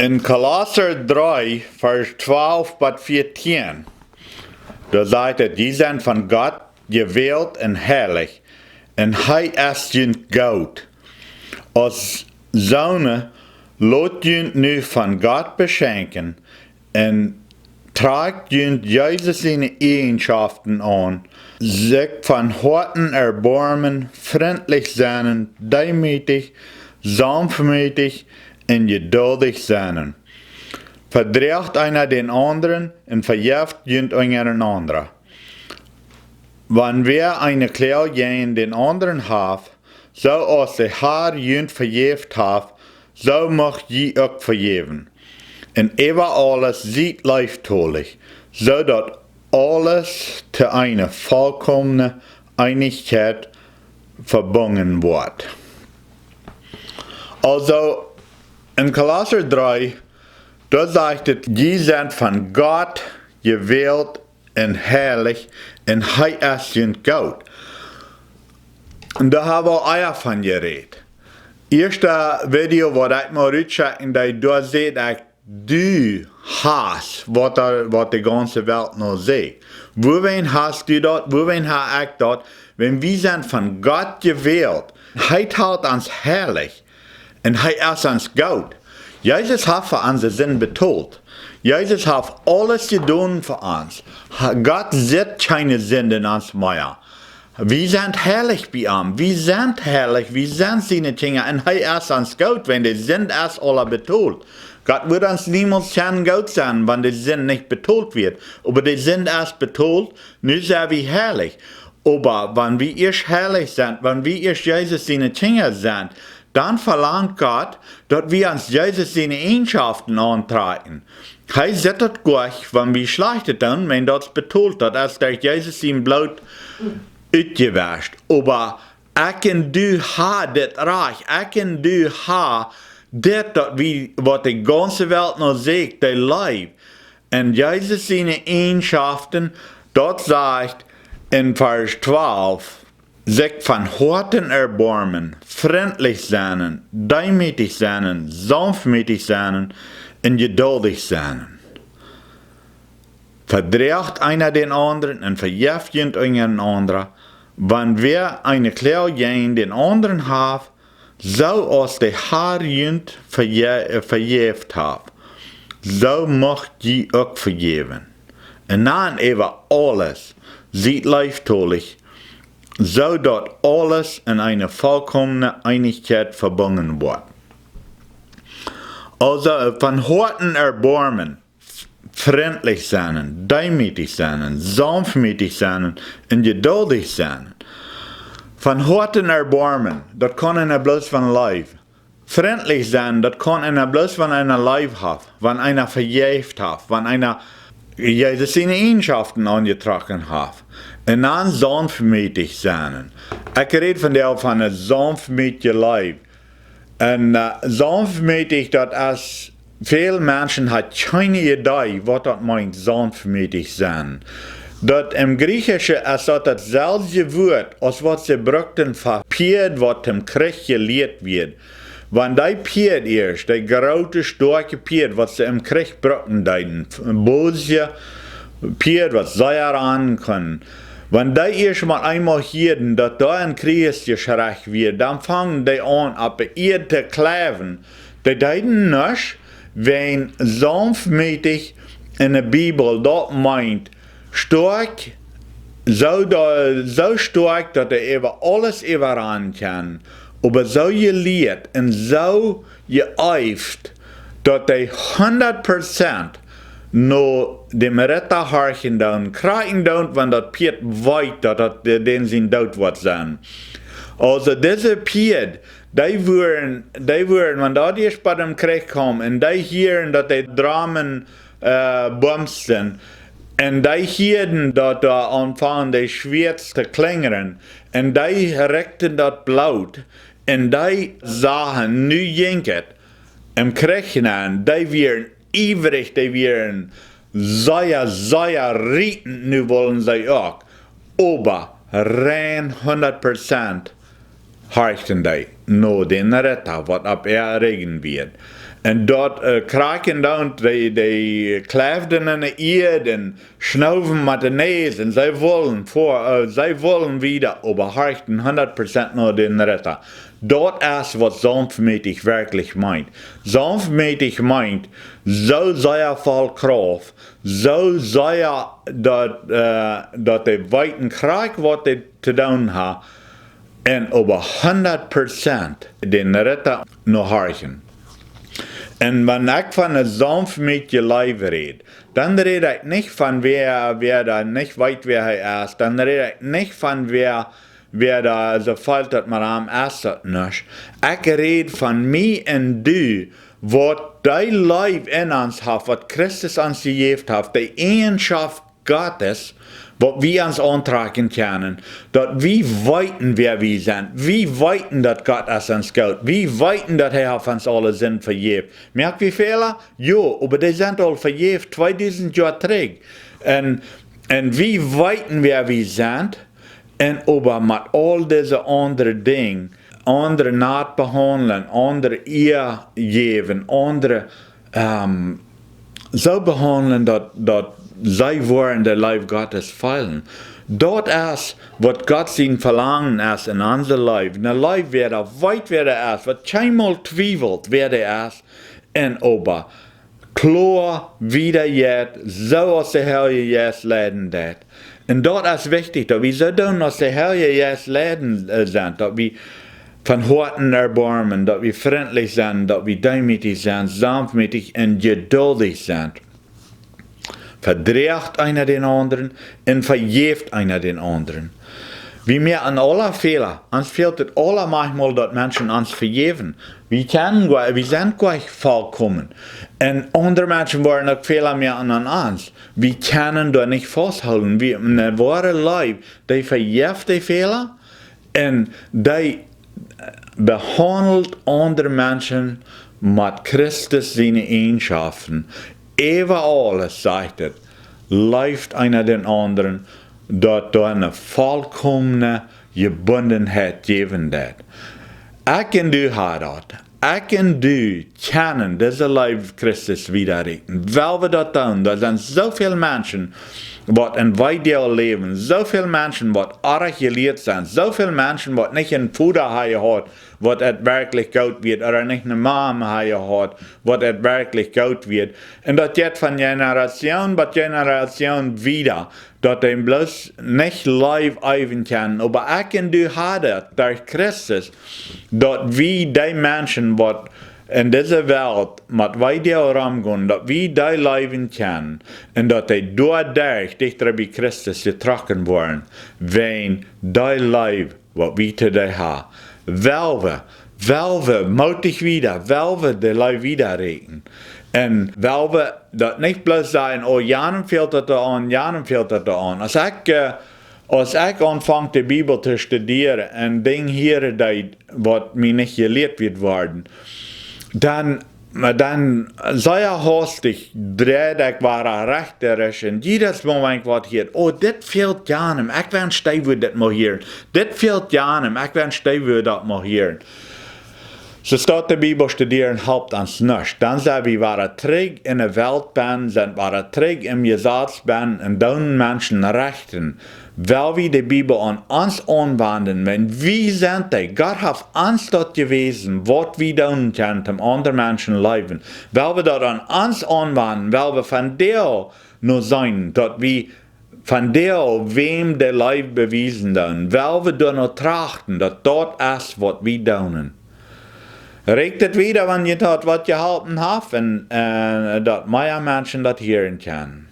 In Kolosser 3, Vers 12 bis 14, da sagt er, die sind von Gott gewählt und herrlich, und er ist jünd gut. Als Söhne, lot jünd nu von Gott beschenken, und tragt jünd Jesus seine Eigenschaften an, sich von Herzen erbarmen, freundlich sein, demütig, sanftmütig und geduldig sein. Verdreht einer den anderen und verjeft jünd einander. Wenn wir eine Klau gegen den anderen haben, so als der Herr jünd verjeft hat, so möcht je auch verjeven. Und über alles sieht leiftolig, so dass alles zu einer vollkommenen Einigkeit verbunden wird. Also, in Kolosser 3, da sagt es, die sind von Gott gewählt und herrlich und er ist gut. Und da haben wir auch von geredet. Erste Video, wo ich mal rückchecken, da seht ich, du hast, was die ganze Welt noch sieht. Wohin hast du dort, wohin habe ich dort? Wenn wir sind von Gott gewählt, hält uns herrlich und ist uns gut. Jesus hat für unsere Sinn betont. Jesus hat alles getan für uns. Gott sieht keine Sünde in uns mehr. Wir sind herrlich bei ihm. Wir sind herrlich. Wir sind seine Kinder. Und ist uns gut, wenn die Sünde erst alle betont. Gott wird uns niemals gut sein, wenn die Sünde nicht betont wird. Aber die Sünde erst betont, nun sind wir herrlich. Aber wenn wir erst herrlich sind, wenn wir erst Jesus seine Kinder sind, dann verlangt Gott, dass wir uns Jesus seine Eigenschaften antreten. Er sieht das gut, wenn wir schlecht tun, wenn das betont, dass durch Jesus sein Blut ausgewascht. Aber ich und du haben das Reich, ich und du haben das, was die ganze Welt noch sieht, der Leib. Und Jesus seine Eigenschaften, dort sagt in Vers 12, sich von Herzen erbarmen, freundlich sein, demütig sein, sanftmütig sein und geduldig sein. Verdreht einer den anderen und verjeft einander. Wenn wir eine Klau gegen den anderen haben, so als der Herr jünd verjeft hat, so möcht je auch vergeben. Und dann über alles sieht leiftolig, so dass alles in eine vollkommene Einigkeit verbunden wird. Also von Herzen erbarmen, freundlich sein, demütig sein, sanftmütig sein und geduldig sein. Von Herzen erbarmen, das kann einer bloß von Leib. Freundlich sein, das kann einer bloß von einer Leib haben, wenn einer verjeft hat, wenn einer Jesus seine Eigenschaften angetragen hat. Und dann sanftmütig sein. Ich rede von einem sanftmütigen Leib. Und sanftmütig, das ist, viele Menschen haben keine Idee, was das meint, sanftmütig sein. Das im Griechischen ist das dasselbe Wort, als was sie brauchten für Pied, was im Krieg gelehrt wird. Wenn die Pied ist, die große, starke Pied, was sie im Krieg brauchten, die böse Pied, was sie ran können. Wenn die erst mal einmal hören, dass da ein Kriegsgeschrei wird, dann fangen die an, ab ihr zu klaven. Die deuten nicht, wenn sanftmütig in der Bibel dort meint, stark, so stark, dass er über alles überran kann, aber so gelehrt und so geeift, dass er 100% nur dem Retter harchen down, kriegen down, wenn das Piet weit, dass den sein Tod wird sein. Also diese Piet, die würden, wenn da die bei dem Krieg kommen, und die hören, dass die Dramen bumsen, und die hören, dass da anfangen, die Schwert zu klingern, und die reckten das Blut, und die sagen, nu jinket, im Krieg hinein, die wären ivrig, die wären sehr rieten, nu wollen sie auch. Aber rein 100% harchten die no den Retter, wat ab regen wird. En dort kraken dan die kläften in de eerd en schnauven met de neus en zij willen wieder überharchten 100% nur den Retter. Dort ist, was sanftmütig wirklich meint. Sanftmütig meint, so sei er voll Kraft, so sei er, dat de weiten Krieg, wat de te doen ha, en über 100% den Retter noch harchen. En wanneer ik van een sanftmütige Leib rede, dann rede ich nicht von wer da nicht weiß, wer er ist. Dann rede ich nicht von wer da so fällt, dass man am ersten nicht. Ich rede von mir und du, was dein Leib in uns hat, was Christus uns gegeben hat, die Eigenschaft Gottes, was wir uns antragen können, dass wir weiten, wer wir sind, wir weiten, dass Gott uns geht, wir weiten, dass er auf uns alle sind vergeben. Merkt wie viele? Jo, aber die sind alle vergeben, 2000 Jahre zurück. Und wir weiten, wer wir sind, und aber mit all diese anderen Dingen, andere nicht behandeln, andere ihr geben, andere so behandeln, dass zij worden de Leib Gottes fallen. Dat is wat God zijn verlangen is in onze Leib. Een Leib werden weit werden is, wat keinmal twijfelt werden is. En ober klar wieder jet, zoals de Heer Jezus leiden deed. En dat is wichtig, dat we zo doen als de Heer Jezus leiden zijn. Dat we van harten erbarmen, dat we vriendelijk zijn, dat we demütig zijn, sanftmütig en geduldig zijn. Verdreht einer den anderen und vergeeft einer den anderen. Wie mir an aller Fehler, uns fehlt es aller manchmal, dass Menschen uns vergeben. Wir sind gleich vollkommen. Und andere Menschen wollen auch Fehler mehr an uns. Wir können da nicht festhalten. Wir eine wahre Leib, die vergibt die Fehler und die behandelt andere Menschen mit Christus seine Eigenschaften. Über alles, sagt es, läuft einer den anderen, dass da eine vollkommene Gebundenheit geben wird. Ich und du haben das. Ich und du können diese Leib Christus widerrichten. Weil wir das tun, da sind so viele Menschen, die in Weidel leben, so viele Menschen, die arrogant sind, so viele Menschen, die nicht ein Futter haben, was es wirklich gut wird, oder nicht eine Mama haben, was es wirklich gut wird. Und das geht von Generation zu Generation wieder, dass die bloß nicht live eiven können. Aber ich und du haben das durch Christus, dass wir die Menschen, die in dieser Welt mit weiter rumgehen, dass wir die leben können und dass die dadurch dichter bei Christus getroffen werden, wenn die Leib, was wir today haben. Weil wir mutig wieder, weil wir die Leib wieder reden. Und weil wir das nicht bloß sagen, oh, Jahren fehlt das an, Jahren fehlt das an. Als ich anfange, die Bibel zu studieren und Dinge hier, was mir nicht gelehrt wird worden, dann sei er hastig, dreht ich war rechterisch und jedes Moment was hier, oh, das fehlt ja nicht, ich will stehen, das mal hier, das fehlt ja nicht, ich will stehen, das mal hier. So statt die Bibel studieren, helpt uns nicht. Dann sind wir waren träg in der Welt, sind wir träg im Gesetz und tun Menschen Rechten. Weil wir die Bibel an uns anwenden, wenn wir sind, Gott hat uns dort gewesen, was wir tun können, um andere Menschen leben. Weil wir dort an uns anwenden, weil wir von der nur sein, dass wir von der, wem der Leib bewiesen tun, weil wir dort noch trachten, dass dort ist, was wir tun. Regt es wieder, wenn ihr dort was gehalten habt, und dass mehr Menschen das hören können.